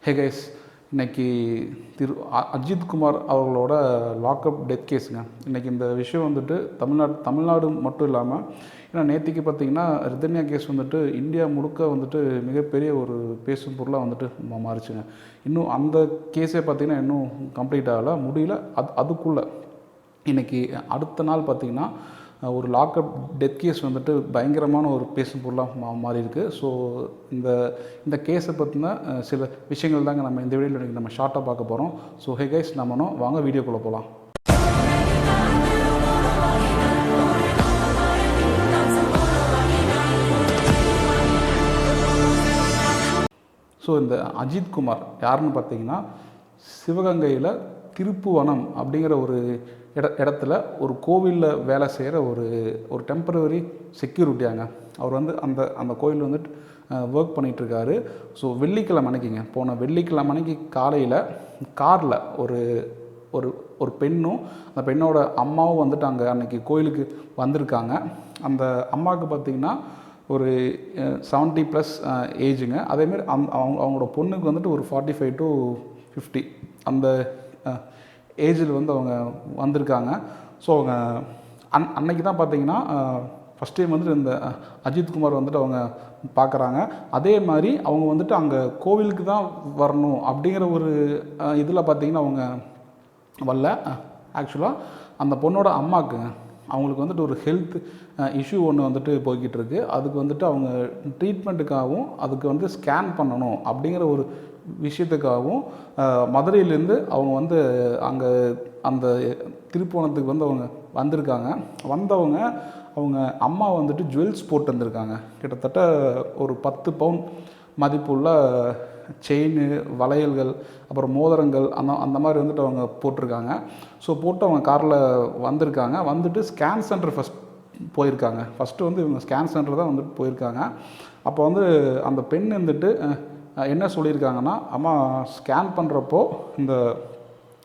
Hey guys, இன்றைக்கி அஜித்குமார் அவர்களோட lockup death கேஸுங்க. இன்றைக்கி இந்த விஷயம் வந்துட்டு தமிழ்நாடு மட்டும் இல்லாமல், ஏன்னா நேற்றுக்கு பார்த்திங்கன்னா ரிதன்யா கேஸ் வந்துட்டு இந்தியா முழுக்க வந்துட்டு மிகப்பெரிய ஒரு பேசும் பொருளாக வந்துட்டு மாறிச்சுங்க. இன்னும் அந்த கேஸே பார்த்திங்கன்னா இன்னும் கம்ப்ளீட் ஆகலை, முடியல. அதுக்குள்ளே இன்றைக்கி அடுத்த நாள் பார்த்திங்கன்னா ஒரு லாக்அப் டெத் கேஸ் வந்துட்டு பயங்கரமான ஒரு பேசும் பொருளாக மாறி இருக்குது. ஸோ இந்த கேஸை பற்றின சில விஷயங்கள் தாங்க நம்ம இந்த வீடியோவில் இன்றைக்கி நம்ம ஷார்ட்டாக பார்க்க போகிறோம். ஸோ ஹே கைஸ், நம்ம வாங்க வீடியோக்குள்ளே போகலாம். ஸோ இந்த அஜித்குமார் யாருன்னு பார்த்தீங்கன்னா, சிவகங்கையில் திருப்புவனம் அப்படிங்கிற ஒரு இடத்துல ஒரு கோவிலில் வேலை செய்கிற ஒரு டெம்பரவரி செக்யூரிட்டியாங்க. அவர் வந்து அந்த கோயில் வந்துட்டு ஒர்க் பண்ணிகிட்ருக்காரு. ஸோ வெள்ளிக்கிழமை அன்னைக்குங்க, போன வெள்ளிக்கிழமை அன்னைக்கு காலையில் காரில் ஒரு பெண்ணும் அந்த பெண்ணோட அம்மாவும் வந்துட்டு அங்கே அன்றைக்கி கோயிலுக்கு வந்திருக்காங்க. அந்த அம்மாவுக்கு பார்த்திங்கன்னா ஒரு 70+ ஏஜுங்க. அதேமாரி அவங்களோட பொண்ணுக்கு வந்துட்டு ஒரு 45 to 50 அந்த ஏஜில் வந்து அவங்க வந்திருக்காங்க. ஸோ அவங்க அன்னைக்கு தான் பார்த்திங்கன்னா ஃபஸ்ட் டைம் வந்துட்டு இந்த அஜித்குமார் வந்துட்டு அவங்க பார்க்குறாங்க. அதே மாதிரி அவங்க வந்துட்டு அங்கே கோவிலுக்கு தான் வரணும் அப்படிங்கிற ஒரு இதில் பார்த்திங்கன்னா அவங்க வரல. ஆக்சுவலாக அந்த பொண்ணோட அம்மாவுக்குங்க, அவங்களுக்கு வந்துட்டு ஒரு ஹெல்த் இஷ்யூ ஒன்று வந்துட்டு போய்கிட்டு இருக்குது. அதுக்கு வந்துட்டு அவங்க ட்ரீட்மெண்ட்டுக்காகவும் அதுக்கு வந்து ஸ்கேன் பண்ணணும் அப்படிங்கிற ஒரு விஷயத்துக்காகவும் மதுரையிலேருந்து அவங்க வந்து அங்கே அந்த திருப்புவனத்துக்கு வந்து அவங்க வந்திருக்காங்க. அவங்க அம்மா வந்துட்டு ஜுவல்ஸ் போட்டு வந்திருக்காங்க. கிட்டத்தட்ட ஒரு 10 பவுன் மதிப்புள்ள செயின், வளையல்கள், அப்புறம் மோதிரங்கள் அந்த மாதிரி வந்துட்டு அவங்க போட்டிருக்காங்க. ஸோ போட்டு அவங்க காரில் வந்திருக்காங்க. வந்துட்டு ஸ்கேன் சென்டர் போயிருக்காங்க. ஃபஸ்ட்டு வந்து இவங்க ஸ்கேன் சென்டர் தான் வந்துட்டு போயிருக்காங்க. அப்போ வந்து அந்த பெண் வந்துட்டு என்ன சொல்லியிருக்காங்கன்னா, அம்மா ஸ்கேன் பண்ணுறப்போ இந்த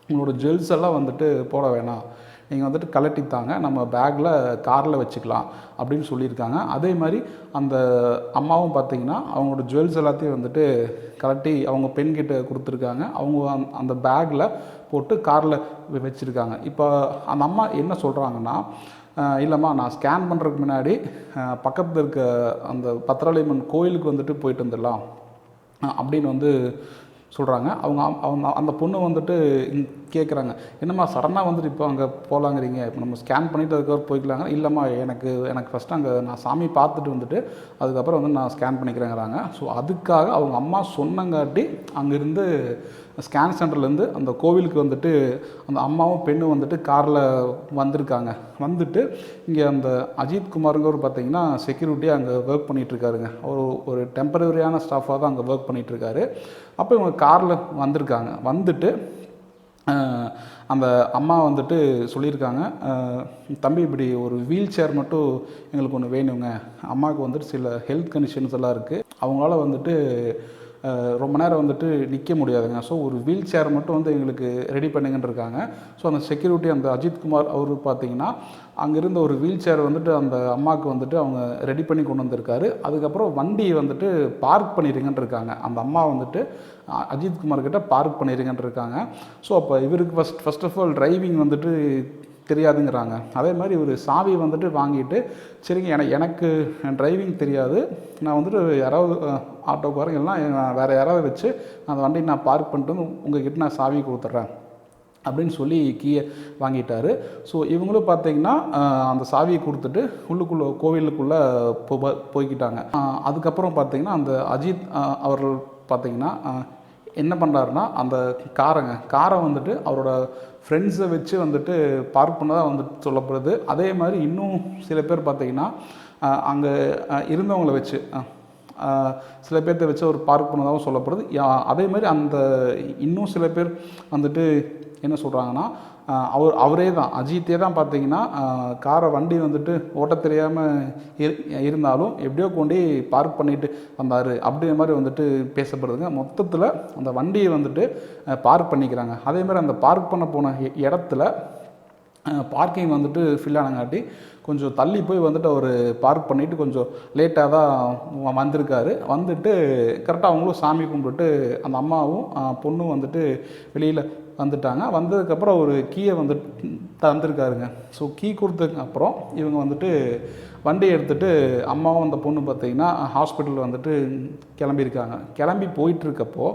உங்களோட ஜுவல்ஸ் எல்லாம் வந்துட்டு போட வேணாம், நீங்கள் வந்துட்டு கலட்டித்தாங்க, நம்ம பேக்கில் காரில் வச்சுக்கலாம் அப்படின்னு சொல்லியிருக்காங்க. அதே மாதிரி அந்த அம்மாவும் பார்த்திங்கன்னா அவங்களோட ஜுவல்ஸ் எல்லாத்தையும் வந்துட்டு கலட்டி அவங்க பெண்கிட்ட கொடுத்துருக்காங்க. அவங்க அந்த பேக்கில் போட்டு காரில் வச்சுருக்காங்க. இப்போ அந்த அம்மா என்ன சொல்கிறாங்கன்னா, இல்லைம்மா நான் ஸ்கேன் பண்ணுறதுக்கு முன்னாடி பக்கத்தில் இருக்க அந்த பத்திராளியம்மன் கோயிலுக்கு வந்துட்டு போயிட்டு வந்துடலாம் அப்படின்னு வந்து சொல்கிறாங்க. அவங்க அந்த பொண்ணு வந்துட்டு கேட்குறாங்க, என்னம்மா சடனாக வந்துட்டு இப்போ அங்கே போகலாங்கிறீங்க, இப்போ நம்ம ஸ்கேன் பண்ணிவிட்டு அதுக்கப்புறம் போய்க்கலாங்க. இல்லைம்மா எனக்கு ஃபஸ்ட்டு அங்கே நான் சாமி பார்த்துட்டு வந்துட்டு அதுக்கப்புறம் வந்து நான் ஸ்கேன் பண்ணிக்கிறேங்கிறாங்க. ஸோ அதுக்காக அவங்க அம்மா சொன்னங்காட்டி அங்கேருந்து ஸ்கேன் சென்டர்லேருந்து அந்த கோவிலுக்கு வந்துட்டு அந்த அம்மாவும் பெண்ணும் வந்துட்டு காரில் வந்திருக்காங்க. வந்துட்டு இங்கே அந்த அஜித்குமாருங்கிறவர் பார்த்திங்கன்னா செக்யூரிட்டியாக அங்கே ஒர்க் பண்ணிகிட்ருக்காருங்க. ஒரு டெம்பரவரியான ஸ்டாஃபாக தான் அங்கே ஒர்க் பண்ணிகிட்ருக்காரு. அப்போ இவங்க காரில் வந்திருக்காங்க. வந்துட்டு அந்த அம்மா வந்துட்டு சொல்லியிருக்காங்க, தம்பி இப்படி ஒரு வீல் சேர் மட்டும் எங்களுக்கு ஒன்று வேணுங்க, அம்மாவுக்கு வந்துட்டு சில ஹெல்த் கண்டிஷன்ஸ் எல்லாம் இருக்குது, அவங்களால வந்துட்டு ரொம்ப நேரம் வந்துட்டு நிற்க முடியாதுங்க. ஸோ ஒரு வீல் சேர் மட்டும் வந்து எங்களுக்கு ரெடி பண்ணுங்கன்னு இருக்காங்க. ஸோ அந்த செக்யூரிட்டி அந்த அஜித்குமார் அவர் பார்த்திங்கன்னா அங்கேருந்து ஒரு வீல் சேர் வந்துட்டு அந்த அம்மாவுக்கு வந்துட்டு அவங்க ரெடி பண்ணி கொண்டு வந்திருக்காரு. அதுக்கப்புறம் வண்டி வந்துட்டு பார்க் பண்ணிடுங்கன்னு இருக்காங்க. அந்த அம்மா வந்துட்டு அஜித்குமார்கிட்ட பார்க் பண்ணிடுங்கன்னு இருக்காங்க. ஸோ அப்போ இவருக்கு ஃபஸ்ட் ஆஃப் ஆல் டிரைவிங் வந்துட்டு தெரியாதுங்கிறாங்க. அதே மாதிரி ஒரு சாவி வந்துட்டு வாங்கிட்டு, சரிங்க எனக்கு டிரைவிங் தெரியாது, நான் வந்துட்டு யாராவது ஆட்டோக்காரங்க இல்லைனா வேறு யாராவது வச்சு அந்த வண்டியை நான் பார்க் பண்ணிட்டு வந்து உங்கள்கிட்ட நான் சாவி கொடுத்துட்றேன் அப்படின்னு சொல்லி கீயை வாங்கிட்டார். ஸோ இவங்களும் பார்த்திங்கன்னா அந்த சாவியை கொடுத்துட்டு கோவிலுக்குள்ளே போய்கிட்டாங்க. அதுக்கப்புறம் பார்த்திங்கன்னா அந்த அஜித் அவர்கள் பார்த்திங்கன்னா என்ன பண்ணுறாருன்னா, அந்த காரை வந்துட்டு அவரோட ஃப்ரெண்ட்ஸை வச்சு வந்துட்டு பார்க் பண்ணதாக வந்துட்டு சொல்லப்படுது. அதே மாதிரி இன்னும் சில பேர் பார்த்திங்கன்னா அங்கே இருந்தவங்கள வச்சு சில பேர்த்த வச்சு அவர் பார்க் பண்ணதாகவும் சொல்லப்படுது. அதே மாதிரி அந்த இன்னும் சில பேர் வந்துட்டு என்ன சொல்கிறாங்கன்னா, அவரே தான் அஜித்தே தான் பார்த்திங்கன்னா வண்டி வந்துட்டு ஓட்ட தெரியாமல் இருந்தாலும் எப்படியோ கொண்டு பார்க் பண்ணிட்டு வந்தார் அப்படிங்கிற மாதிரி வந்துட்டு பேசப்படுதுங்க. மொத்தத்தில் அந்த வண்டியை வந்துட்டு பார்க் பண்ணிக்கிறாங்க. அதே மாதிரி அந்த பார்க் பண்ண போன இடத்துல பார்க்கிங் வந்துட்டு ஃபில் ஆனங்காட்டி கொஞ்சம் தள்ளி போய் வந்துட்டு அவர் பார்க் பண்ணிவிட்டு கொஞ்சம் லேட்டாக தான் வந்திருக்காரு. வந்துட்டு கரெக்டாக அவங்களும் சாமி கும்பிட்டுட்டு அந்த அம்மாவும் பொண்ணும் வந்துட்டு வெளியில் வந்துட்டாங்க. வந்ததுக்கப்புறம் ஒரு கீயை வந்துட்டு தந்திருக்காருங்க. ஸோ கீ கொடுத்ததுக்கு அப்புறம் இவங்க வந்துட்டு வண்டியை எடுத்துகிட்டு அம்மாவும் அந்த பொண்ணு பார்த்திங்கன்னா ஹாஸ்பிட்டல் வந்துட்டு கிளம்பியிருக்காங்க. கிளம்பி போயிட்டுருக்கப்போ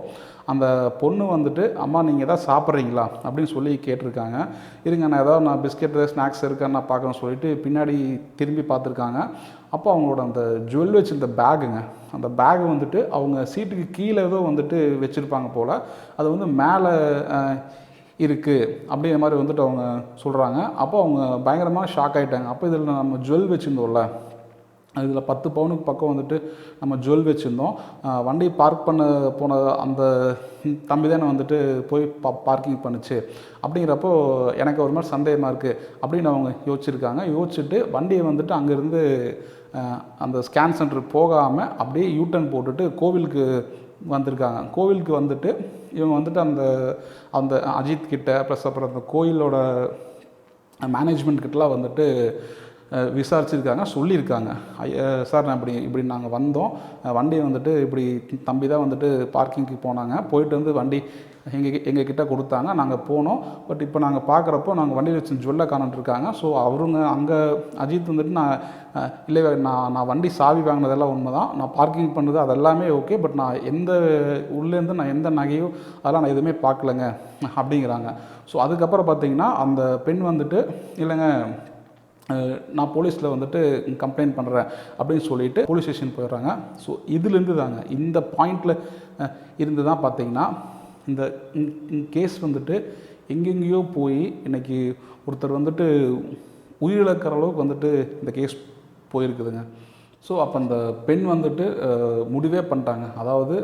அந்த பொண்ணு வந்துட்டு அம்மா நீங்கள் எதாவது சாப்பிட்றீங்களா அப்படின்னு சொல்லி கேட்டிருக்காங்க. இருங்க நான் பிஸ்கெட்டு ஸ்நாக்ஸ் இருக்கான்னு நான் பார்க்கணும்னு சொல்லிட்டு பின்னாடி திரும்பி பார்த்துருக்காங்க. அப்போ அவங்களோட அந்த ஜுவல் வச்சுருந்த பேகுங்க, அந்த பேகு வந்துட்டு அவங்க சீட்டுக்கு கீழே ஏதோ வந்துட்டு வச்சுருப்பாங்க போல், அது வந்து மேலே இருக்குது அப்படிங்கிற மாதிரி வந்துட்டு அவங்க சொல்கிறாங்க. அப்போ அவங்க பயங்கரமாக ஷாக் ஆகிட்டாங்க. அப்போ இதில் நம்ம ஜுவல் வச்சுருந்தோம்ல, இதில் 10 பவுனுக்கு பக்கம் வந்துட்டு நம்ம ஜுவல் வச்சுருந்தோம். வண்டி பார்க் பண்ண போன அந்த தம்பி தானே வந்துட்டு போய் பார்க்கிங் பண்ணுச்சு அப்படிங்கிறப்போ எனக்கு ஒரு மாதிரி சந்தேகமாக இருக்குது அப்படின்னு அவங்க யோசிச்சுருக்காங்க. யோசிச்சுட்டு வண்டியை வந்துட்டு அங்கேருந்து அந்த ஸ்கேன் சென்டருக்கு போகாமல் அப்படியே யூட்டர்ன் போட்டுட்டு கோவிலுக்கு வந்திருக்காங்க. கோவிலுக்கு வந்துட்டு இவங்க வந்துட்டு அந்த அஜித் கிட்ட ப்ளஸ் அப்புறம் அந்த கோயிலோட மேனேஜ்மெண்ட் கிட்டலாம் வந்துட்டு விசாரிச்சிருக்காங்க, சொல்லியிருக்காங்க. சார் நான் இப்படி நாங்கள் வந்தோம், வண்டியை வந்துட்டு இப்படி தம்பி தான் வந்துட்டு பார்க்கிங்க்கு போனாங்க, போயிட்டு வந்து வண்டி எங்கள் கிட்ட கொடுத்தாங்க, நாங்கள் போனோம். பட் இப்போ நாங்கள் பார்க்குறப்போ நாங்கள் வண்டியில் வச்சு ஜுவல்லை காணட்டுருக்காங்க. ஸோ அவருங்க அங்கே அஜித் வந்துட்டு இல்லை நான் வண்டி சாவி வாங்கினதெல்லாம் உண்மை தான், நான் பார்க்கிங் பண்ணது அதெல்லாமே ஓகே, பட் நான் உள்ளேருந்து நான் எந்த நகையோ அதெல்லாம் நான் எதுவுமே பார்க்கலங்க அப்படிங்கிறாங்க. ஸோ அதுக்கப்புறம் பார்த்திங்கன்னா அந்த பெண் வந்துட்டு இல்லைங்க நான் போலீஸில் வந்துட்டு கம்ப்ளைண்ட் பண்ணுறேன் அப்படின்னு சொல்லிட்டு போலீஸ் ஸ்டேஷன் போயிடுறாங்க. ஸோ இதுலேருந்து தாங்க இந்த பாயிண்டில் இருந்து தான் பார்த்திங்கன்னா இந்த கேஸ் வந்துட்டு எங்கெங்கேயோ போய் இன்றைக்கி ஒருத்தர் வந்துட்டு உயிரிழக்கிற அளவுக்கு வந்துட்டு இந்த கேஸ் போயிருக்குதுங்க. ஸோ அப்போ அந்த பெண் வந்துட்டு முடிவே பண்ணிட்டாங்க. அதாவது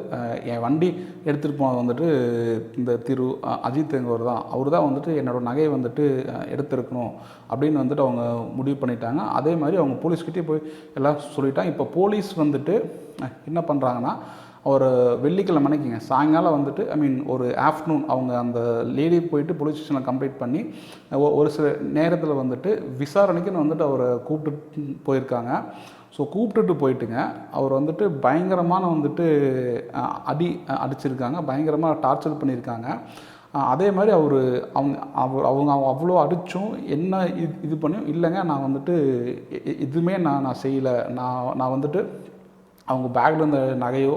என் வண்டி எடுத்துகிட்டு போனது வந்துட்டு இந்த திரு அஜித் எங்கவர் தான், அவர் தான் வந்துட்டு என்னோடய நகையை வந்துட்டு எடுத்துருக்கணும் அப்படின்னு வந்துட்டு அவங்க முடிவு பண்ணிட்டாங்க. அதே மாதிரி அவங்க போலீஸ்கிட்டே போய் எல்லாம் சொல்லிட்டாங்க. இப்போ போலீஸ் வந்துட்டு என்ன பண்ணுறாங்கன்னா ஒரு வெள்ளிக்கிழமைக்குங்க சாயங்காலம் வந்துட்டு ஒரு ஆஃப்டர்நூன் அவங்க அந்த லேடி போயிட்டு போலீஸ் ஸ்டேஷனில் கம்ப்ளைண்ட் பண்ணி ஒரு சில நேரத்தில் வந்துட்டு விசாரணைக்குன்னு வந்துட்டு அவரை கூப்பிட்டு போயிருக்காங்க. ஸோ கூப்பிட்டுட்டு போயிட்டுங்க அவர் வந்துட்டு பயங்கரமான வந்துட்டு அடிச்சிருக்காங்க, பயங்கரமாக டார்ச்சர் பண்ணியிருக்காங்க. அதே மாதிரி அவங்க அவ்வளோ அடித்தும் என்ன இது பண்ணியும் இல்லைங்க நான் வந்துட்டு எதுவுமே நான் செய்யலை, நான் வந்துட்டு அவங்க பேக்கில் இருந்த நகையோ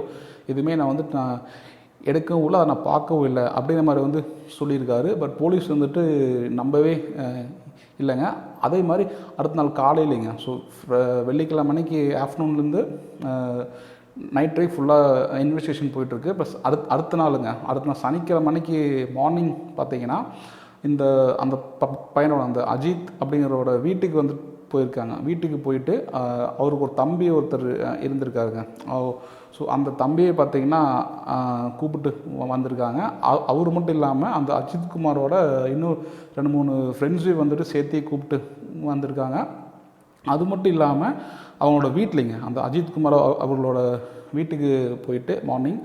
எதுவுமே நான் வந்துட்டு நான் எடுக்கவும் இல்லை, அதை நான் பார்க்கவும் இல்லை அப்படிங்கிற மாதிரி வந்து சொல்லியிருக்காரு. பட் போலீஸ் வந்துட்டு நம்பவே இல்லைங்க. அதே மாதிரி அடுத்த நாள் காலையிலைங்க, ஸோ வெள்ளிக்கிழமைக்கு ஆஃப்டர்நூன்லேருந்து நைட் ட்ரைவ் ஃபுல்லாக இன்வெஸ்டிகேஷன் போயிட்டுருக்கு. ப்ளஸ் அடுத்த நாள் சனிக்கிழமைக்கு மார்னிங் பார்த்திங்கன்னா அந்த பையனோட அந்த அஜித் அப்படிங்கிறோட வீட்டுக்கு வந்து போயிருக்காங்க. வீட்டுக்கு போயிட்டு அவருக்கு ஒரு தம்பி ஒருத்தர் இருந்திருக்காருங்க. ஸோ அந்த தம்பியை பார்த்திங்கன்னா கூப்பிட்டு வந்திருக்காங்க. அவர் மட்டும் இல்லாமல் அந்த அஜித் குமாரோட இன்னும் 2-3 ஃப்ரெண்ட்ஸையும் வந்துட்டு சேர்த்து கூப்பிட்டு வந்திருக்காங்க. அது மட்டும் இல்லாமல் அவங்களோட வீட்லைங்க அந்த அஜித் குமார் அவர்களோட வீட்டுக்கு போயிட்டு மார்னிங்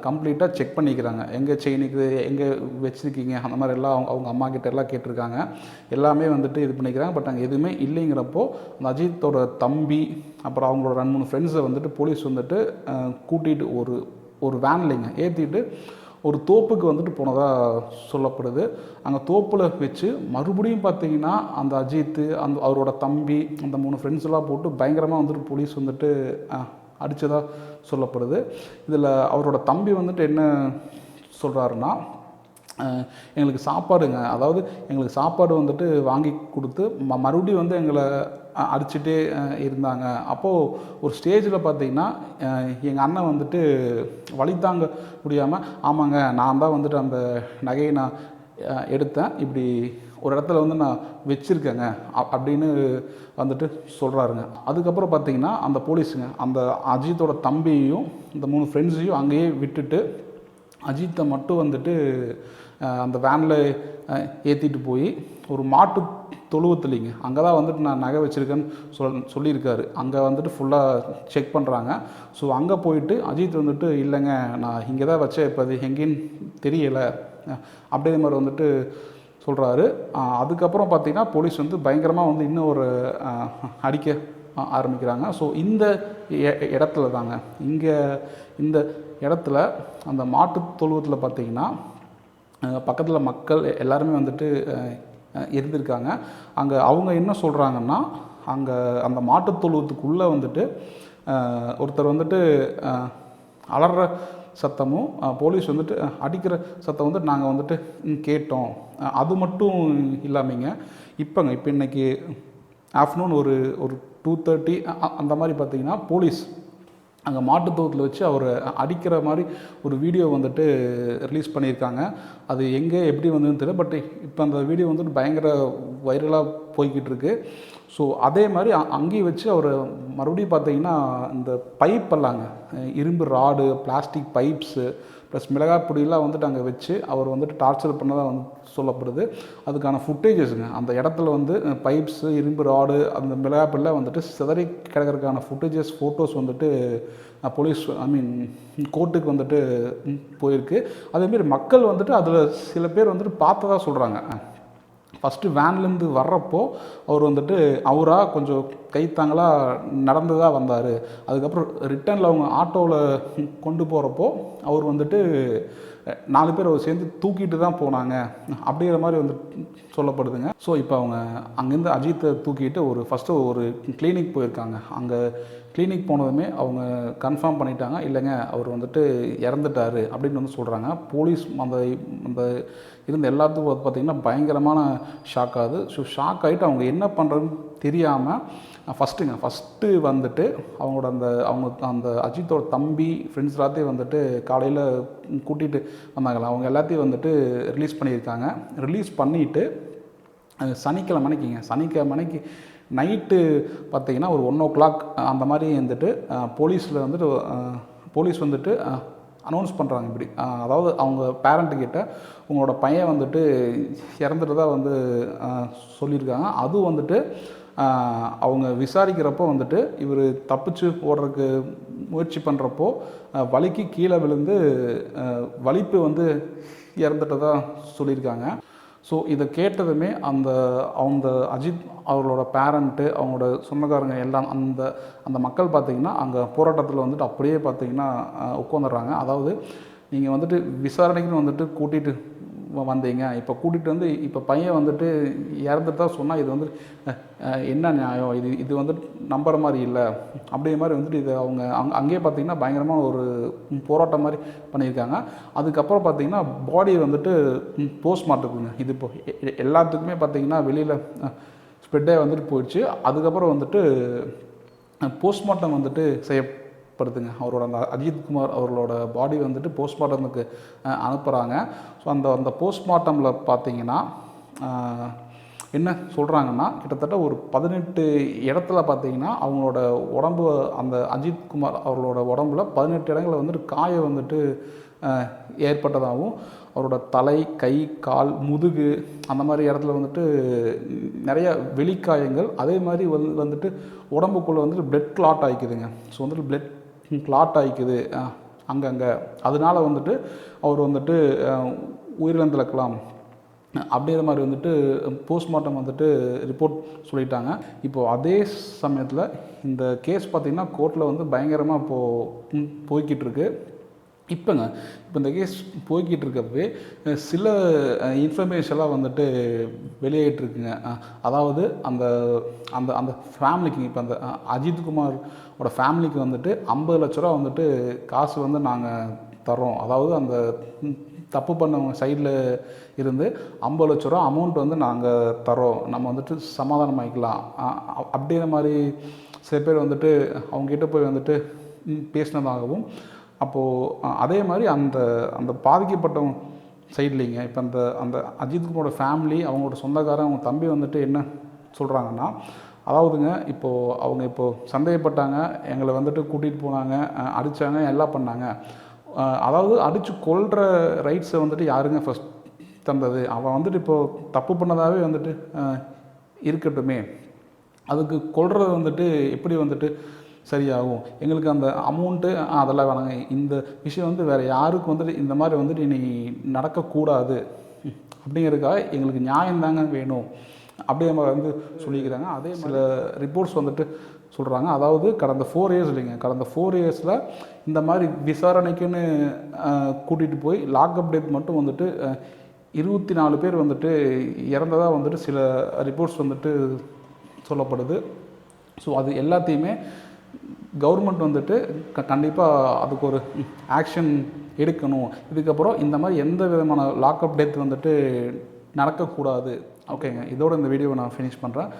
கம்ப்ளீட்டாக செக் பண்ணிக்கிறாங்க. எங்கே செயினுக்கு எங்கே வச்சுருக்கீங்க அந்த மாதிரி எல்லாம் அவங்க அம்மா கிட்ட எல்லாம் கேட்டிருக்காங்க. எல்லாமே வந்துட்டு இது பண்ணிக்கிறாங்க. பட் அங்கே எதுவுமே இல்லைங்கிறப்போ அந்த அஜித்தோட தம்பி அப்புறம் அவங்களோட 2-3 ஃப்ரெண்ட்ஸை வந்துட்டு போலீஸ் வந்துட்டு கூட்டிகிட்டு ஒரு வேன்லைங்க ஏற்றிட்டு ஒரு தோப்புக்கு வந்துட்டு போனதாக சொல்லப்படுது. அங்கே தோப்பில் வச்சு மறுபடியும் பார்த்திங்கன்னா அந்த அஜித்து அவரோட தம்பி அந்த 3 ஃப்ரெண்ட்ஸ்லாம் போட்டு பயங்கரமாக வந்துட்டு போலீஸ் வந்துட்டு அடித்ததாக சொல்லப்படுது. இதில் அவரோட தம்பி வந்துட்டு என்ன சொல்கிறாருன்னா எங்களுக்கு சாப்பாடுங்க, அதாவது எங்களுக்கு சாப்பாடு வந்துட்டு வாங்கி கொடுத்து மறுபடியும் வந்து எங்களை அடிச்சுட்டே இருந்தாங்க. அப்போது ஒரு ஸ்டேஜில் பார்த்திங்கன்னா எங்கள் அண்ணன் வந்துட்டு வழி தாங்க முடியாமல் ஆமாங்க நான் தான் வந்துட்டு அந்த நகையை நான் எடுத்தேன், இப்படி ஒரு இடத்துல வந்து நான் வச்சுருக்கேங்க அப்படின்னு வந்துட்டு சொல்கிறாருங்க. அதுக்கப்புறம் பார்த்திங்கன்னா அந்த போலீஸுங்க அந்த அஜித்தோட தம்பியையும் இந்த 3 ஃப்ரெண்ட்ஸையும் அங்கேயே விட்டுட்டு அஜித்தை மட்டும் வந்துட்டு அந்த வேனில் ஏற்றிட்டு போய் ஒரு மாட்டு தொழுவத்துலிங்க அங்கே தான் வந்துட்டு நான் நகை வச்சுருக்கேன்னு சொல்லியிருக்காரு. அங்கே வந்துட்டு ஃபுல்லாக செக் பண்ணுறாங்க. ஸோ அங்கே போயிட்டு அஜித் வந்துட்டு இல்லைங்க நான் இங்கே தான் வச்சேன், இப்போ அது எங்கேன்னு தெரியலை அப்படிங்கிற மாதிரி வந்துட்டு சொல்கிறாரு. அதுக்கப்புறம் பார்த்திங்கன்னா போலீஸ் வந்து பயங்கரமாக வந்து இன்னும் ஒரு அடிக்க ஆரம்பிக்கிறாங்க. ஸோ இந்த இடத்துல தாங்க இந்த இடத்துல அந்த மாட்டுத் தொழுவத்தில் பார்த்திங்கன்னா பக்கத்தில் மக்கள் எல்லாருமே வந்துட்டு இருந்திருக்காங்க. அங்கே அவங்க என்ன சொல்கிறாங்கன்னா, அங்கே அந்த மாட்டுத் தொழுவத்துக்குள்ளே வந்துட்டு ஒருத்தர் வந்துட்டு அலற சத்தமும் போலீஸ் வந்துட்டு அடிக்கிற சத்தம் வந்துட்டு நாங்கள் வந்துட்டு கேட்டோம். அது மட்டும் இல்லாமங்க, இப்போ இன்றைக்கி ஆஃப்டர்நூன் ஒரு 2:30 அந்த மாதிரி பார்த்திங்கன்னா போலீஸ் அங்கே மாட்டுத்தோட்டத்தில் வச்சு அவரை அடிக்கிற மாதிரி ஒரு வீடியோ வந்துட்டு ரிலீஸ் பண்ணியிருக்காங்க. அது எங்கே எப்படி வந்ததுன்னு தெரியல. பட் இப்போ அந்த வீடியோ வந்துட்டு பயங்கர வைரலாக போய்கிட்டு இருக்கு. ஸோ அதே மாதிரி அங்கேயும் வச்சு அவர் மறுபடியும் பார்த்தீங்கன்னா இந்த பைப்பெல்லாங்க, இரும்பு ராடு, பிளாஸ்டிக் பைப்ஸு ப்ளஸ் மிளகாய் பொடியெல்லாம் வந்துட்டு அங்கே வச்சு அவர் வந்துட்டு டார்ச்சர் பண்ணதாக வந்து சொல்லப்படுது. அதுக்கான ஃபுட்டேஜஸ்ங்க, அந்த இடத்துல வந்து பைப்ஸு, இரும்பு ராடு, அந்த மிளகாய் பொடியெல்லாம் வந்துட்டு சிதறி கிடக்கிறதுக்கான ஃபுட்டேஜஸ், ஃபோட்டோஸ் வந்துட்டு போலீஸ் கோர்ட்டுக்கு வந்துட்டு போயிருக்கு. அதேமாரி மக்கள் வந்துட்டு அதில் சில பேர் வந்துட்டு பார்த்ததா சொல்கிறாங்க. ஃபஸ்ட்டு வேன்லேருந்து வர்றப்போ அவர் வந்துட்டு அவராக கொஞ்சம் கைத்தாங்களாக நடந்ததாக வந்தார். அதுக்கப்புறம் ரிட்டனில் அவங்க ஆட்டோவில் கொண்டு போகிறப்போ அவர் வந்துட்டு 4 பேர் அவர் சேர்ந்து தூக்கிட்டு தான் போனாங்க அப்படிங்கிற மாதிரி வந்து சொல்லப்படுதுங்க. ஸோ இப்போ அவங்க அங்கேருந்து அஜித்தை தூக்கிட்டு ஃபஸ்ட்டு ஒரு கிளினிக் போயிருக்காங்க. அங்கே கிளினிக் போனதுமே அவங்க கன்ஃபார்ம் பண்ணிட்டாங்க, இல்லைங்க அவர் வந்துட்டு இறந்துட்டார் அப்படின்னு வந்து சொல்கிறாங்க. போலீஸ் அந்த இருந்த எல்லாத்துக்கும் பார்த்திங்கன்னா பயங்கரமான ஷாக் ஆகுது. ஸோ ஷாக் ஆகிட்டு அவங்க என்ன பண்ணுறதுன்னு தெரியாமல் ஃபஸ்ட்டு வந்துட்டு அவங்களோட அந்த அஜித்தோட தம்பி ஃப்ரெண்ட்ஸ் எல்லாத்தையும் வந்துட்டு காலையில் கூட்டிகிட்டு வந்தாங்களா, அவங்க எல்லாத்தையும் வந்துட்டு ரிலீஸ் பண்ணியிருக்காங்க. ரிலீஸ் பண்ணிவிட்டு சனிக்கிழமைக்கு நைட்டு பார்த்திங்கன்னா ஒரு 1 o'clock அந்த மாதிரி வந்துட்டு போலீஸ் வந்துட்டு அனௌன்ஸ் பண்ணுறாங்க. இப்படி அதாவது அவங்க பேரண்ட்டுக்கிட்ட உங்களோட பையன் வந்துட்டு இறந்துட்டதா வந்து சொல்லியிருக்காங்க. அதுவும் வந்துட்டு அவங்க விசாரிக்கிறப்போ வந்துட்டு இவர் தப்பிச்சு ஓடுறதுக்கு முயற்சி பண்ணுறப்போ வலிக்கு கீழே விழுந்து வலிப்பு வந்து இறந்துட்டதா சொல்லியிருக்காங்க. ஸோ இதை கேட்டதுமே அந்த அஜித் அவர்களோட பேரண்ட்டு, அவங்களோட சொந்தக்காரங்க எல்லாம் அந்த மக்கள் பார்த்திங்கன்னா அங்கே போராட்டத்தில் வந்துட்டு அப்படியே பார்த்திங்கன்னா உட்காந்துடுறாங்க. அதாவது நீங்கள் வந்துட்டு விசாரணைக்குன்னு வந்துட்டு கூட்டிகிட்டு வந்தீங்க, இப்போ கூட்டிகிட்டு வந்து இப்போ பையன் வந்துட்டு இறந்துட்டு தான் சொன்னால் இது வந்து என்ன நியாயம், இது வந்துட்டு நம்புற மாதிரி இல்லை அப்படிங்கிற மாதிரி வந்துட்டு இது அவங்க அங்கேயே பார்த்திங்கன்னா பயங்கரமாக ஒரு போராட்டம் மாதிரி பண்ணியிருக்காங்க. அதுக்கப்புறம் பார்த்திங்கன்னா பாடி வந்துட்டு போஸ்ட்மார்ட்டத்துக்குங்க, இது இப்போ எல்லாத்துக்குமே பார்த்திங்கன்னா வெளியில் ஸ்ப்ரெட்டே வந்துட்டு போயிடுச்சு. அதுக்கப்புறம் வந்துட்டு போஸ்ட்மார்ட்டம் வந்துட்டு செய்யப்படுதுங்க. அவரோட அந்த அஜித்குமார் அவர்களோட பாடி வந்துட்டு போஸ்ட்மார்ட்டமுக்கு அனுப்புகிறாங்க. ஸோ அந்த போஸ்ட்மார்ட்டமில் பார்த்திங்கன்னா என்ன சொல்கிறாங்கன்னா, கிட்டத்தட்ட ஒரு 18 இடத்துல பார்த்திங்கன்னா அவங்களோட உடம்பு, அந்த அஜித்குமார் அவர்களோட உடம்புல 18 இடங்களில் வந்துட்டு காயம் வந்துட்டு ஏற்பட்டதாகவும், அவரோட தலை, கை, கால், முதுகு அந்த மாதிரி இடத்துல வந்துட்டு நிறைய வெளிக்காயங்கள், அதே மாதிரி வந்துட்டு உடம்புக்குள்ளே வந்துட்டு பிளட் கிளாட் ஆகிக்குதுங்க. ஸோ வந்துட்டு பிளட் கிளாட் ஆகிக்குது அங்கங்கே, அதனால வந்துட்டு அவர் வந்துட்டு உயிரிழந்திருக்கலாம் அப்படிங்கிற மாதிரி வந்துட்டு போஸ்ட்மார்ட்டம் வந்துட்டு ரிப்போர்ட் சொல்லிட்டாங்க. இப்போது அதே சமயத்தில் இந்த கேஸ் பார்த்திங்கன்னா கோர்ட்டில் வந்து பயங்கரமாக இப்போது போய்கிட்டுருக்கு. இப்போ இந்த கேஸ் போய்கிட்டு இருக்கப்பவே சில இன்ஃபர்மேஷன்லாம் வந்துட்டு வெளியாகிட்டுருக்குங்க. அதாவது அந்த அந்த அந்த ஃபேமிலிக்கு, இப்போ அந்த அஜித்குமாரோட ஃபேமிலிக்கு வந்துட்டு 50 லட்ச ரூபா வந்துட்டு காசு வந்து நாங்கள் தரோம். அதாவது அந்த தப்பு பண்ணவங்க சைடில் இருந்து 50 லட்ச ரூபா அமௌண்ட் வந்து நாங்கள் தரோம், நம்ம வந்துட்டு சமாதானம் ஆகிக்கலாம் அப்படிங்கிற மாதிரி சில பேர் வந்துட்டு அவங்ககிட்ட போய் வந்துட்டு பேசினதாகவும், அப்போது அதே மாதிரி அந்த பாதிக்கப்பட்டவங்க சைட்லிங்க இப்போ அந்த அஜித்குமாரோட ஃபேமிலி, அவங்களோட சொந்தக்காரன், அவங்க தம்பி வந்துட்டு என்ன சொல்கிறாங்கன்னா, அதாவதுங்க அவங்க சந்தேகப்பட்டாங்க, எங்களை வந்துட்டு கூட்டிகிட்டு போனாங்க, அடித்தாங்க, எல்லாம் பண்ணாங்க. அதாவது அடித்து கொல்கிற ரைட்ஸை வந்துட்டு யாருங்க ஃபஸ்ட் தந்தது? அவன் வந்துட்டு இப்போது தப்பு பண்ணதாகவே வந்துட்டு இருக்கட்டுமே, அதுக்கு கொல்றது வந்துட்டு எப்படி வந்துட்டு சரியாகும்? எங்களுக்கு அந்த அமௌண்ட்டு அதெல்லாம் வேணாங்க, இந்த விஷயம் வந்து வேறு யாருக்கும் வந்துட்டு இந்த மாதிரி வந்துட்டு நீ நடக்கக்கூடாது அப்படிங்கிறதுக்காக எங்களுக்கு நியாயம்தாங்க வேணும் அப்படியே நம்ம வந்து சொல்லிக்கிறாங்க. அதே சில ரிப்போர்ட்ஸ் வந்துட்டு சொல்கிறாங்க. அதாவது கடந்த 4 இயர்ஸ் இல்லைங்க, கடந்த 4 இயர்ஸில் இந்த மாதிரி விசாரணைக்குன்னு கூட்டிகிட்டு போய் லாக்அப் டெத் மட்டும் வந்துட்டு 24 பேர் வந்துட்டு இறந்ததாக வந்துட்டு சில ரிப்போர்ட்ஸ் வந்துட்டு சொல்லப்படுது. ஸோ அது எல்லாத்தையுமே கவர்மெண்ட் வந்துட்டு கண்டிப்பாக அதுக்கு ஒரு ஆக்ஷன் எடுக்கணும். இதுக்கப்புறம் இந்த மாதிரி எந்த விதமான லாக்அப் டெத் வந்துட்டு நடக்கக்கூடாது. ஓகேங்க, இதோட இந்த வீடியோவை நான் ஃபினிஷ் பண்ணுறேன்.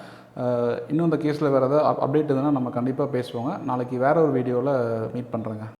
இன்னும் இந்த கேஸில் வேறு ஏதாவது அப்டேட் இருந்ததுன்னா நம்ம கண்டிப்பாக பேசுவோங்க. நாளைக்கு வேறு ஒரு வீடியோவில் மீட் பண்ணுறேங்க.